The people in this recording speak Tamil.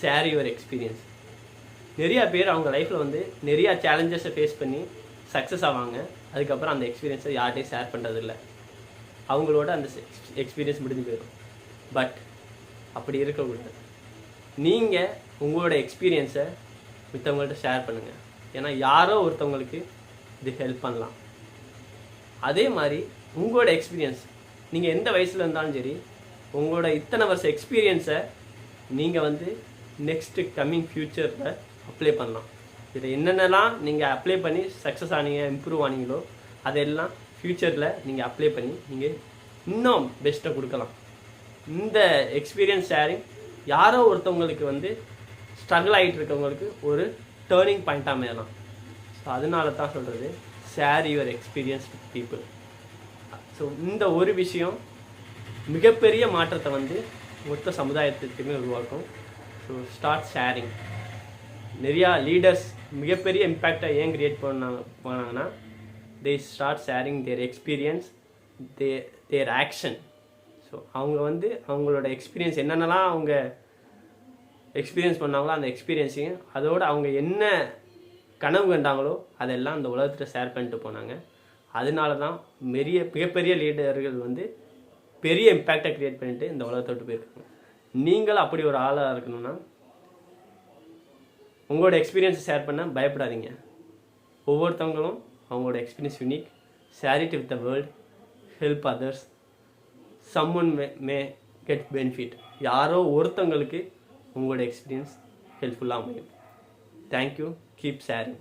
Share your experience. நிறையா பேர் அவங்க லைஃப்பில் வந்து நிறையா சேலஞ்சஸை ஃபேஸ் பண்ணி சக்ஸஸ் ஆவாங்க. அதுக்கப்புறம் அந்த எக்ஸ்பீரியன்ஸை யார்கிட்டையும் ஷேர் பண்ணுறதில்ல. அவங்களோட அந்த எக்ஸ்பீரியன்ஸ் முடிஞ்சு போயிடும். பட் அப்படி இருக்கக்கூடாது. நீங்கள் உங்களோட எக்ஸ்பீரியன்ஸை மற்றவங்கள்ட்ட ஷேர் பண்ணுங்கள். ஏன்னா யாரோ ஒருத்தவங்களுக்கு இது ஹெல்ப் பண்ணலாம். அதே மாதிரி உங்களோட எக்ஸ்பீரியன்ஸ் நீங்கள் எந்த வயசில் இருந்தாலும் சரி, உங்களோட இத்தனை வருஷம் எக்ஸ்பீரியன்ஸை நீங்கள் வந்து நெக்ஸ்ட்டு கம்மிங் ஃப்யூச்சரில் அப்ளை பண்ணலாம். இதில் என்னென்னலாம் நீங்கள் அப்ளை பண்ணி சக்ஸஸ் ஆனீங்க, இம்ப்ரூவ் ஆனீங்களோ அதெல்லாம் ஃப்யூச்சரில் நீங்கள் அப்ளை பண்ணி நீங்கள் இன்னும் பெஸ்ட்டை கொடுக்கலாம். இந்த எக்ஸ்பீரியன்ஸ் ஷேரிங் யாரோ ஒருத்தவங்களுக்கு வந்து ஸ்ட்ரகிள் ஆகிட்டு இருக்கவங்களுக்கு ஒரு டேர்னிங் பாயிண்ட்டாக அமையலாம். ஸோ அதனால தான் சொல்கிறது, share your experience with people. So இந்த ஒரு விஷயம் மிகப்பெரிய மாற்றத்தை வந்து மொத்த சமுதாயத்துக்குமே உருவாக்கும். So start sharing. நிறையா லீடர்ஸ் மிகப்பெரிய இம்பேக்டை ஏன் க்ரியேட் பண்ணாங்கன்னா, they start sharing their experience, there action. So அவங்க வந்து அவங்களோட எக்ஸ்பீரியன்ஸ் என்னென்னலாம் அவங்க எக்ஸ்பீரியன்ஸ் பண்ணாங்களோ அந்த எக்ஸ்பீரியன்ஸையும் அதோடு அவங்க என்ன கனவு கண்டாங்களோ அதெல்லாம் அந்த உலகத்தில் ஷேர் பண்ணிட்டு போனாங்க. அதனால தான் மிகப்பெரிய லீடர்கள் வந்து பெரிய இம்பேக்டை க்ரியேட் பண்ணிட்டு இந்த உலகத்தை விட்டு போயிருக்காங்க. நீங்களும் அப்படி ஒரு ஆளாக இருக்கணும்னா உங்களோட எக்ஸ்பீரியன்ஸை ஷேர் பண்ண பயப்படாதீங்க. ஒவ்வொருத்தவங்களும் அவங்களோட experience unique. Share it with the world. Help others. Someone May get benefit. யாரோ ஒருத்தவங்களுக்கு உங்களோட எக்ஸ்பீரியன்ஸ் ஹெல்ப்ஃபுல்லாக அமையும். தேங்க்யூ. Keep sharing.